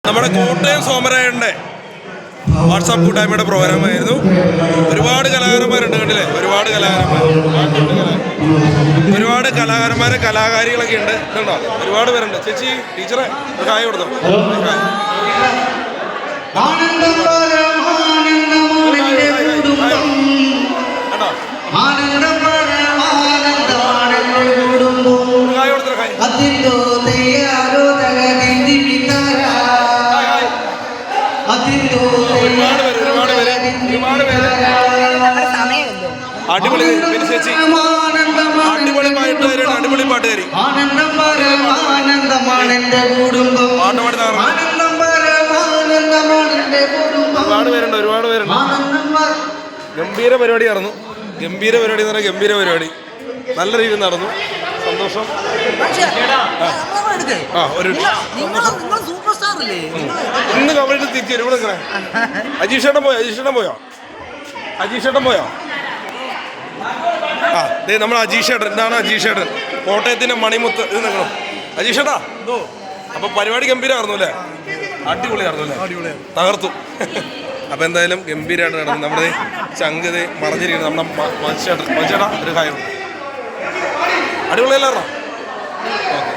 നമ്മുടെ കോട്ടയം സോമരായൻ്റെ വാട്സാപ്പ് കൂട്ടായ്മയുടെ പ്രോഗ്രാമായിരുന്നു. ഒരുപാട് കലാകാരന്മാരുണ്ട്, കണ്ടില്ലേ? ഒരുപാട് കലാകാരന്മാരെ കലാകാരികളൊക്കെ ഉണ്ട്. ഇതുണ്ടോ? ഒരുപാട് പേരുണ്ട്. ചേച്ചി ടീച്ചറെ ഒരു ഹായ് കൊടുത്തോ. അടിപൊളി ചേച്ചി, അടിപൊളിയായിട്ട് അടിപൊളി പാട്ടുകാരി. ഒരുപാട് പേരുണ്ട്. ഗംഭീര പരിപാടി നടന്നു. ഗംഭീര പരിപാടി എന്ന് പറഞ്ഞാൽ ഗംഭീര പരിപാടി നല്ല രീതിയിൽ നടന്നു. സന്തോഷം. ഇന്ന് കവറേജ് തിരിച്ചു വരും. ഇവിടെ അജീഷേട്ടൻ പോയോ? ആ ദേ നമ്മൾ അജീഷേട്ടൻ. എന്താണ് അജീഷേട്ടൻ? കോട്ടയത്തിൻ്റെ മണിമുത്ത്. ഇത് നിൽക്കണം അജീഷേട്ടാ. അപ്പോൾ പരിപാടി ഗംഭീരമായിരുന്നു അല്ലേ? അടിപൊളിയായിരുന്നു അല്ലേ? തകർത്തു. അപ്പോൾ എന്തായാലും ഗംഭീരമായിട്ട് നടന്നു. നമ്മുടെ ചങ്കത് മറഞ്ഞിരിക്കുന്നത് നമ്മുടെ മനുഷ്യേട്ടാ ഒരു കാര്യം. അടിപൊളിയല്ലായിരുന്നോ? ഓക്കെ.